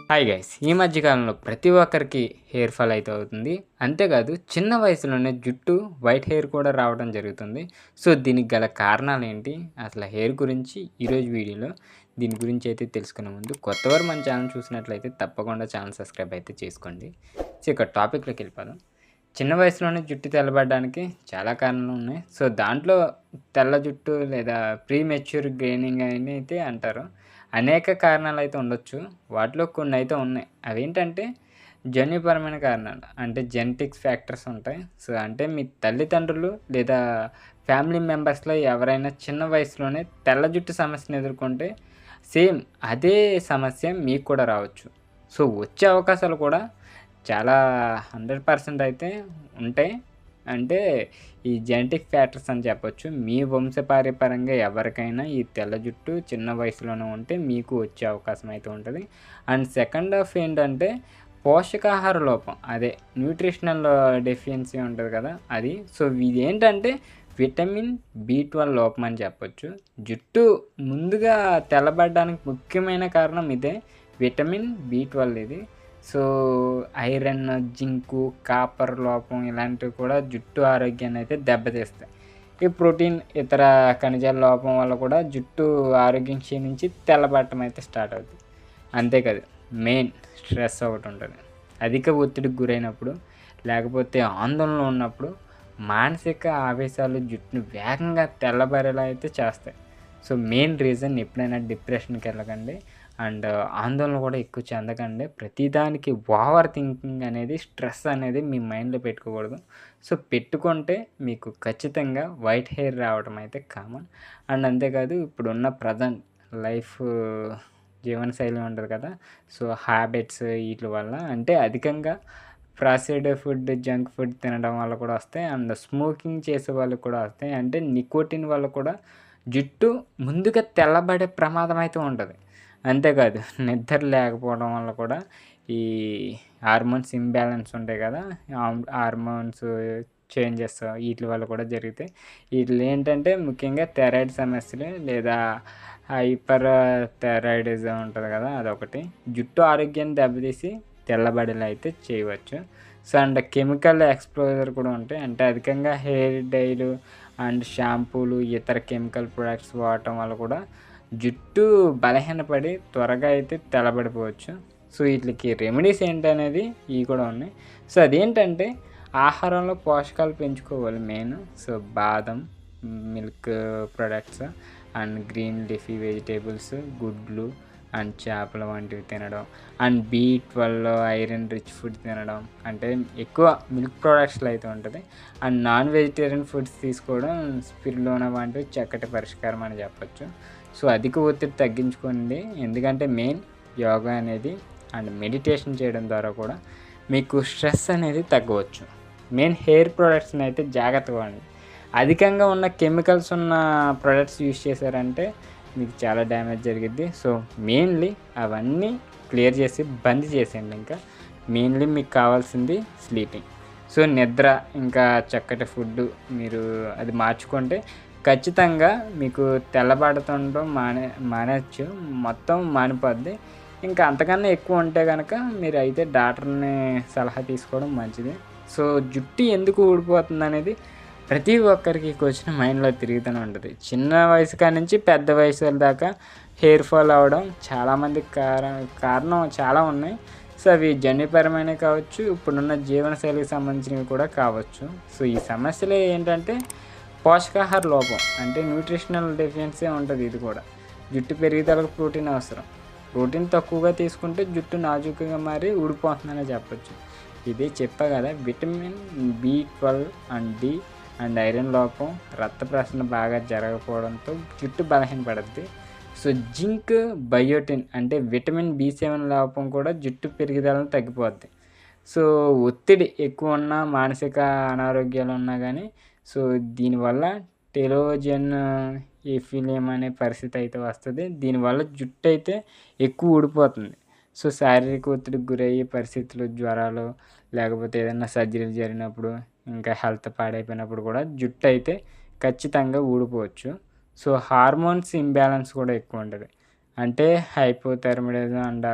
Hi guys! ఈ మధ్య కాలంలో ప్రతి ఒక్కరికి హెయిర్ ఫాల్ అయితే అవుతుంది. అంతేకాదు చిన్న వయసులోనే జుట్టు వైట్ హెయిర్ కూడా రావడం జరుగుతుంది. సో, దీనికి గల కారణాలేంటి? అసలు హెయిర్ గురించి ఈరోజు వీడియోలో దీని గురించి అయితే తెలుసుకునే ముందు కొత్తవారు మన ఛానల్ చూసినట్లయితే తప్పకుండా ఛానల్ సబ్స్క్రైబ్ అయితే చేసుకోండి. సో, ఇక టాపిక్‌లోకి వెళ్ళిపోదాం. చిన్న వయసులోనే జుట్టు తెల్లబడడానికి చాలా కారణాలు ఉన్నాయి. సో, దాంట్లో తెల్ల జుట్టు లేదా ప్రీమెచ్యూర్ గ్రెయినింగ్ అని అయితే అంటారు. అనేక కారణాలైతే ఉండొచ్చు. వాటిలో కొన్నైతే ఉన్నాయి. అవేంటంటే జన్యుపరమైన కారణాలు. అంటే జెనెటిక్స్ ఫ్యాక్టర్స్ ఉంటాయి. సో, అంటే మీ తల్లిదండ్రులు లేదా ఫ్యామిలీ మెంబర్స్‌లో ఎవరైనా చిన్న వయసులోనే తెల్ల జుట్టు సమస్యను ఎదుర్కొంటే సేమ్ అదే సమస్య మీకు కూడా రావచ్చు. సో, వచ్చే అవకాశాలు కూడా చాలా 100% అయితే ఉంటాయి. అంటే ఈ జెనెటిక్ ఫ్యాక్టర్స్ అని చెప్పొచ్చు. మీ వంశపార్యపరంగా ఎవరికైనా ఈ తెల్ల జుట్టు చిన్న వయసులోనే ఉంటే మీకు వచ్చే అవకాశం అయితే ఉంటది. అండ్ సెకండ్ హాఫ్ ఏంటంటే పోషకాహార లోపం. అదే న్యూట్రిషనల్ డెఫిషియన్సీ ఉంటది కదా! అది. సో, ఇదేంటంటే విటమిన్ బి12 లోపం అని చెప్పొచ్చు. జుట్టు ముందుగా తెల్లబడడానికి ముఖ్యమైన కారణం ఇదే. విటమిన్ బి12 ఇది. సో, ఐరన్, జింకు, కాపర్ లోపం ఇలాంటివి కూడా జుట్టు ఆరోగ్యాన్ని అయితే దెబ్బతీస్తాయి. ఈ ప్రోటీన్, ఇతర ఖనిజాల లోపం వల్ల కూడా జుట్టు ఆరోగ్యం క్షీణించి తెల్లబడటం అయితే స్టార్ట్ అవుద్ది. అంతేకాదు మెయిన్ స్ట్రెస్ ఒకటుంటది. అధిక ఒత్తిడికి గురైనప్పుడు, లేకపోతే ఆందోళనలో ఉన్నప్పుడు మానసిక ఆవేశాలు జుట్టును వేగంగా తెల్లబడేలా అయితే చేస్తాయి. సో, మెయిన్ రీజన్ ఎప్పుడైనా డిప్రెషన్‌కి వెళ్ళకండి. అండ్ ఆందోళన కూడా ఎక్కువ చెందకండి. ప్రతిదానికి ఓవర్ థింకింగ్ అనేది, స్ట్రెస్ అనేది మీ మైండ్‌లో పెట్టుకోకూడదు. సో, పెట్టుకుంటే మీకు ఖచ్చితంగా వైట్ హెయిర్ రావడం అయితే కామన్. అండ్ అంతేకాదు ఇప్పుడున్న ప్రెజెంట్ లైఫ్ జీవనశైలి ఉంటది కదా! సో, హ్యాబిట్స్ ఈట్ల వల్ల అంటే అధికంగా ప్రాసెస్డ్ ఫుడ్, జంక్ ఫుడ్ తినడం వల్ల కూడా వస్తాయి. అండ్ స్మోకింగ్ చేసే వాళ్ళకి కూడా వస్తాయి. అంటే నికోటిన్ వల్ల కూడా జుట్టు ముందుగా తెల్లబడే ప్రమాదం అయితే ఉంటది. అంతేకాదు నిద్ర లేకపోవడం వల్ల కూడా ఈ హార్మోన్స్ ఇంబాలెన్స్ ఉంటాయి కదా! హార్మోన్స్ చేంజెస్ ఈట్ల వల్ల కూడా జరుగుతాయి. ఈటిల్లో ఏంటంటే ముఖ్యంగా థైరాయిడ్ సమస్యలు లేదా హైపర్ థైరాయిడిజం ఉంటది కదా! అదొకటి. జుట్టు ఆరోగ్యాన్ని దెబ్బతీసి తెల్లబడేలా అయితే చేయవచ్చు. సో, అండ్ కెమికల్ ఎక్స్‌పోజర్ కూడా ఉంటాయి. అంటే అధికంగా హెయిర్ డైలు అండ్ షాంపూలు, ఇతర కెమికల్ ప్రొడక్ట్స్ వాడటం వల్ల కూడా జుట్టు బలహీనపడి త్వరగా అయితే తెల్లబడిపోవచ్చు. సో, ఈట్లికి రెమెడీస్ ఏంటనేది ఇవి కూడా ఉన్నాయి. సో, అదేంటంటే ఆహారంలో పోషకాలు పెంచుకోవాలి మెయిన్. సో, బాదం, milk products and green leafy vegetables, గుడ్లు అండ్ చేపలు వంటివి తినడం. And B12 iron rich food తినడం. అంటే ఎక్కువ మిల్క్ ప్రొడక్ట్స్‌లో అయితే ఉంటది. అండ్ నాన్ వెజిటేరియన్ ఫుడ్స్ తీసుకోవడం స్పిరులినా వంటివి చక్కటి పరిష్కారం అని చెప్పొచ్చు. సో, అధిక ఒత్తిడి తగ్గించుకోండి. ఎందుకంటే మెయిన్ యోగా అనేది అండ్ మెడిటేషన్ చేయడం ద్వారా కూడా మీకు స్ట్రెస్ అనేది తగ్గవచ్చు. మెయిన్ హెయిర్ ప్రొడక్ట్స్‌ని అయితే జాగ్రత్తగా వాడండి. అధికంగా ఉన్న కెమికల్స్ ఉన్న ప్రొడక్ట్స్ యూజ్ చేశారంటే మీకు చాలా డ్యామేజ్ జరిగిద్ది. సో, మెయిన్‌లీ అవన్నీ క్లియర్ చేసి బంద్ చేసేయండి ఇంకా. మెయిన్‌లీ మీకు కావాల్సింది స్లీపింగ్. సో, నిద్ర ఇంకా చక్కటి ఫుడ్డు మీరు అది మార్చుకుంటే ఖచ్చితంగా మీకు తెల్లబడుతుండడం మానేయొచ్చు. మొత్తం మానిపోద్ది. ఇంకా అంతకన్నా ఎక్కువ ఉంటే గనక మీరైతే డాక్టర్‌ని సలహా తీసుకోవడం మంచిది. సో, జుట్టు ఎందుకు ఊడిపోతుందనేది ప్రతి ఒక్కరికి క్వెషన్ మైండ్‌లో తిరుగుతూనే ఉంటది. చిన్న వయసు కాడ్నుంచి పెద్ద వయసు దాకా హెయిర్ ఫాల్ అవ్వడం చాలామందికి కారణం చాలా ఉన్నాయి. సో, అవి జన్యుపరమైనవి కావచ్చు, ఇప్పుడున్న జీవనశైలికి సంబంధించినవి కూడా కావచ్చు. సో, ఈ సమస్యలు ఏంటంటే పోషకాహార లోపం. అంటే న్యూట్రిషనల్ డెఫిషియన్సీ ఉంటది ఇది కూడా. జుట్టు పెరుగుదలకు ప్రోటీన్ అవసరం. ప్రోటీన్ తక్కువగా తీసుకుంటే జుట్టు నాజూకుగా మారి ఊడిపోతుందనే చెప్పొచ్చు. ఇది చెప్పా కదా! విటమిన్ బి12 అండ్ డి అండ్ ఐరన్ లోపం, రక్త ప్రసరణ బాగా జరగకపోవడంతో జుట్టు బలహీనపడుద్ది. సో, జింక్, బయోటిన్ అంటే విటమిన్ బి7 లోపం కూడా జుట్టు పెరుగుదలను తగ్గిపోద్ది. సో, ఒత్తిడి ఎక్కువ ఉన్నా, మానసిక అనారోగ్యాలు ఉన్నా గానీ సో, దీనివల్ల టెలోజన్ ఎఫిలియం అనే పరిస్థితి అయితే వస్తది. దీనివల్ల జుట్టు అయితే ఎక్కువ ఊడిపోతుంది. సో, శారీరక ఒత్తిడికి గురయ్యే పరిస్థితులు, జ్వరాలు లేకపోతే ఏదైనా సర్జరీలు జరిగినప్పుడు, ఇంకా హెల్త్ పాడైపోయినప్పుడు కూడా జుట్టు అయితే ఖచ్చితంగా ఊడిపోవచ్చు. సో, హార్మోన్స్ ఇంబాలెన్స్ కూడా ఎక్కువ ఉంటది. అంటే హైపోథైరాయిడిజం అండ్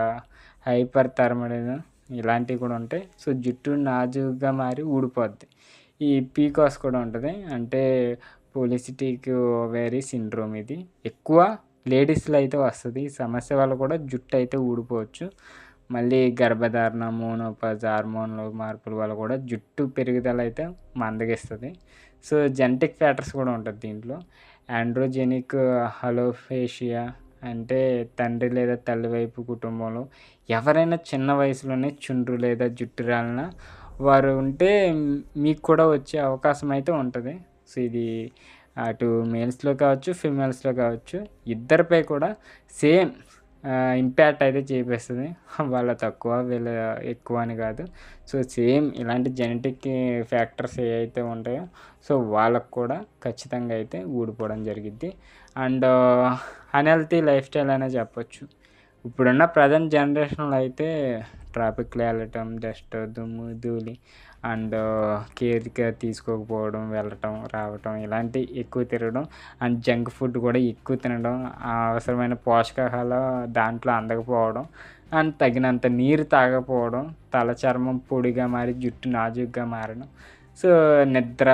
హైపర్ థర్మలిజం ఇలాంటివి కూడా ఉంటాయి. సో జుట్టు నాజూగ్గా మారి ఊడిపోద్ది. ఈ పీకాస్ కూడా ఉంటుంది, అంటే పోలిసిటిక్ ఓవేరీ సిండ్రోమ్. ఇది ఎక్కువ లేడీస్లో అయితే వస్తుంది. ఈ సమస్య వల్ల కూడా జుట్టు అయితే ఊడిపోవచ్చు. మళ్ళీ గర్భధారణ, మోనోపాజ్, హార్మోన్ల మార్పుల వల్ల కూడా జుట్టు పెరుగుదల అయితే మందగిస్తుంది. సో జెనెటిక్ ఫ్యాక్టర్స్ కూడా ఉంటుంది దీంట్లో. ఆండ్రోజెనిక్ అలోపేషియా అంటే తండ్రి లేదా తల్లి వైపు కుటుంబంలో ఎవరైనా చిన్న వయసులోనే చుండ్రు లేదా జుట్టు రాలిన వారు ఉంటే మీకు కూడా వచ్చే అవకాశం అయితే ఉంటుంది. సో ఇది అటు మేల్స్లో కావచ్చు, ఫీమేల్స్లో కావచ్చు, ఇద్దరిపై కూడా సేమ్ ఇంపాక్ట్ అయితే చూపిస్తుంది. వాళ్ళ తక్కువ వీళ్ళ ఎక్కువ అని కాదు. సో సేమ్ ఇలాంటి జెనెటిక్ ఫ్యాక్టర్స్ ఏవైతే ఉంటాయో సో వాళ్ళకు కూడా ఖచ్చితంగా అయితే ఊడిపోవడం జరిగిద్ది. అండ్ అన్హెల్తీ లైఫ్ స్టైల్ అనే చెప్పొచ్చు. ఇప్పుడున్న ప్రజెంట్ జనరేషన్లో అయితే ట్రాఫిక్లో వెళ్ళటం, డస్ట్, దుమ్ము, ధూళి అండ్ కేర్గా తీసుకోకపోవడం, వెళ్ళటం రావటం ఇలాంటి ఎక్కువ తిరగడం అండ్ జంక్ ఫుడ్ కూడా ఎక్కువ తినడం, అవసరమైన పోషకాహాలు దాంట్లో అందకపోవడం అండ్ తగినంత నీరు తాగకపోవడం, తల చర్మం పొడిగా మారి జుట్టు నాజూగ్గా మారడం. సో నిద్ర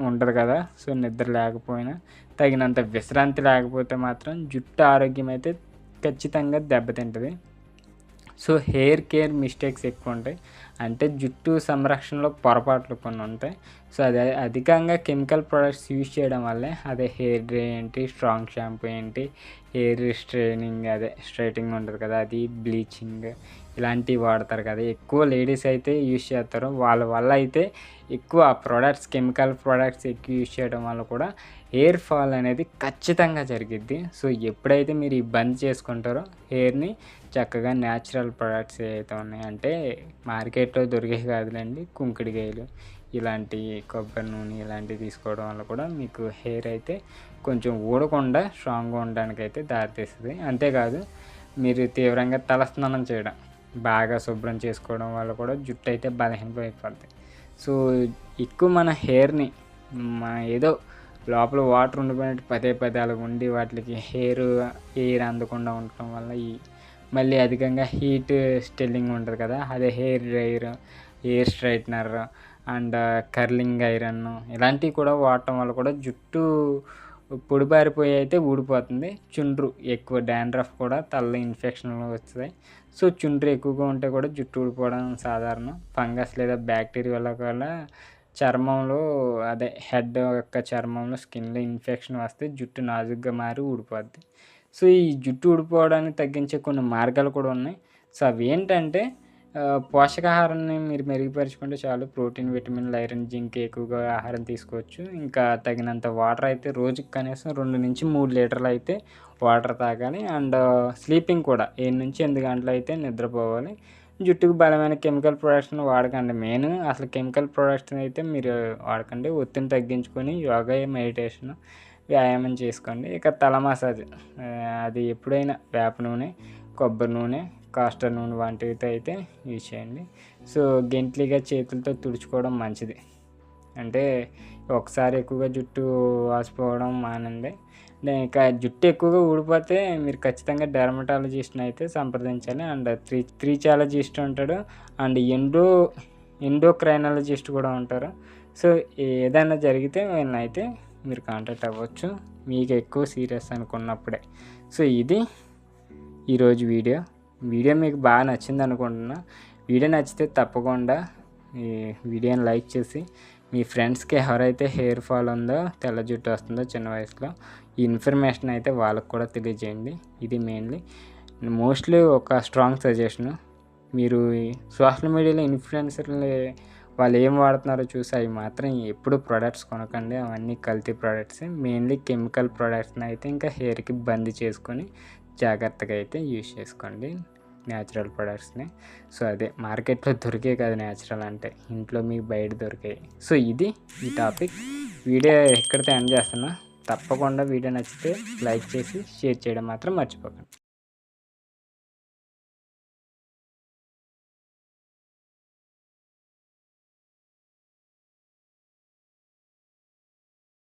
ఉంటుంది కదా, సో నిద్ర లేకపోయినా తగినంత విశ్రాంతి లేకపోతే మాత్రం జుట్టు ఆరోగ్యం అయితే ఖచ్చితంగా దెబ్బతింటుంది. సో హెయిర్ కేర్ మిస్టేక్స్ ఎక్కువ ఉంటాయి, అంటే జుట్టు సంరక్షణలో పొరపాట్లు కొన్ని ఉంటాయి. సో అదే అధికంగా కెమికల్ ప్రొడక్ట్స్ యూజ్ చేయడం వల్లే, అదే హెయిర్ డ్రై ఏంటి, స్ట్రాంగ్ షాంపూ ఏంటి, హెయిర్ స్ట్రైటింగ్ ఉంటుంది కదా, అది బ్లీచింగ్ ఇలాంటివి వాడతారు కదా, ఎక్కువ లేడీస్ అయితే యూజ్ చేస్తారు. వాళ్ళ వల్ల అయితే ఎక్కువ ప్రొడక్ట్స్, కెమికల్ ప్రొడక్ట్స్ ఎక్కువ యూజ్ చేయడం వల్ల కూడా హెయిర్ ఫాల్ అనేది ఖచ్చితంగా జరిగిద్ది. సో ఎప్పుడైతే మీరు ఈ బంద్ చేసుకుంటారో హెయిర్ని, చక్కగా న్యాచురల్ ప్రొడక్ట్స్ ఏవైతే ఉన్నాయో, అంటే మార్కెట్లో దొరికే కాదులేండి, కుంకుడికాయలు ఇలాంటి కొబ్బరి నూనె ఇలాంటివి తీసుకోవడం వల్ల కూడా మీకు హెయిర్ అయితే కొంచెం ఊడకుండా స్ట్రాంగ్గా ఉండడానికి అయితే దారితీస్తుంది. అంతేకాదు మీరు తీవ్రంగా తలస్నానం చేయడం, బాగా శుభ్రం చేసుకోవడం వల్ల కూడా జుట్టు అయితే బలహీనమైపోద్ది. సో ఎక్కువ మన హెయిర్ని ఏదో లోపల వాటర్ ఉండిపోయినట్టు పదే పదే అలా ఉండి వాటికి ఎయిర్ అందకుండా ఉండటం వల్ల మళ్ళీ అధికంగా హీట్ స్టెల్లింగ్ ఉంటుంది కదా, అదే hair dryer, hair straightener and curling iron ఇలాంటివి కూడా వాడటం వల్ల కూడా జుట్టు పొడిబారిపోయి అయితే ఊడిపోతుంది. చుండ్రు ఎక్కువ, డాండ్రఫ్ కూడా తలలో ఇన్ఫెక్షన్లు వస్తాయి. సో చుండ్రు ఎక్కువగా ఉంటే కూడా జుట్టు ఊడిపోవడం సాధారణం. ఫంగస్ లేదా బ్యాక్టీరియా వల్ల కూడా చర్మంలో, అదే హెడ్ యొక్క చర్మంలో, స్కిన్లో ఇన్ఫెక్షన్ వస్తే జుట్టు నాజుగ్గా మారి ఊడిపోద్ది. సో ఈ జుట్టు ఊడిపోవడాన్ని తగ్గించే కొన్ని మార్గాలు కూడా ఉన్నాయి. సో అవి ఏంటంటే పోషకాహారాన్ని మీరు మెరుగుపరుచుకుంటే చాలు. ప్రోటీన్, విటమిన్లు, ఐరన్, జింక్ ఎక్కువగా ఆహారం తీసుకోవచ్చు. ఇంకా తగినంత వాటర్ అయితే రోజుకి కనీసం 2-3 లీటర్లు అయితే వాటర్ తాగాలి. అండ్ స్లీపింగ్ కూడా 7-8 గంటలు అయితే నిద్రపోవాలి. జుట్టుకు బలమైన కెమికల్ ప్రొడక్ట్స్ని వాడకండి. మెయిన్ అసలు కెమికల్ ప్రొడక్ట్స్ని అయితే మీరు వాడకండి. ఒత్తిడిని తగ్గించుకొని యోగా, మెడిటేషన్, వ్యాయామం చేసుకోండి. ఇక తల మసాజ్, అది ఎప్పుడైనా వేప నూనె, కొబ్బరి నూనె, కాస్టర్ నూనె వంటివితో అయితే యూజ్ చేయండి. సో గెంట్లీగా చేతులతో తుడుచుకోవడం మంచిది. అంటే ఒకసారి ఎక్కువగా జుట్టు వాసిపోవడం మానండి. ఇంకా జుట్టు ఎక్కువగా ఊడిపోతే మీరు ఖచ్చితంగా డెర్మటాలజిస్ట్ని అయితే సంప్రదించాలి. అండ్ త్రీచాలజిస్ట్ ఉంటాడు, అండ్ ఎండోక్రైనాలజిస్ట్ కూడా ఉంటారు. సో ఏదైనా జరిగితే వీళ్ళని అయితే మీరు కాంటాక్ట్ అవ్వచ్చు, మీకు ఎక్కువ సీరియస్ అనుకున్నప్పుడే. సో ఇది ఈరోజు వీడియో మీకు బాగా నచ్చింది అనుకుంటున్నా. వీడియో నచ్చితే తప్పకుండా ఈ వీడియోని లైక్ చేసి మీ ఫ్రెండ్స్కి ఎవరైతే హెయిర్ ఫాల్ ఉందో, తెల్ల జుట్టు వస్తుందో చిన్న వయసులో, ఈ ఇన్ఫర్మేషన్ అయితే వాళ్ళకు కూడా తెలియజేయండి. ఇది మోస్ట్లీ ఒక స్ట్రాంగ్ సజెషను. మీరు సోషల్ మీడియాలో ఇన్ఫ్లుయెన్సర్లు వాళ్ళు ఏం వాడుతున్నారో చూసి అవి మాత్రం ఎప్పుడు ప్రొడక్ట్స్ కొనకండి. అవన్నీ కల్తీ ప్రొడక్ట్స్, మెయిన్లీ కెమికల్ ప్రొడక్ట్స్ని అయితే ఇంకా హెయిర్కి బంద్ చేసుకొని జాగ్రత్తగా అయితే యూజ్ చేసుకోండి న్యాచురల్ ప్రొడక్ట్స్ని. సో అదే మార్కెట్లో దొరికే కాదు న్యాచురల్ అంటే, ఇంట్లో మీకు బయట దొరికాయి. సో ఇది ఈ టాపిక్. వీడియో ఎక్కడితో ఎండ్ చేస్తున్నా. తప్పకుండా వీడియో నచ్చితే లైక్ చేసి షేర్ చేయడం మాత్రం మర్చిపోకండి.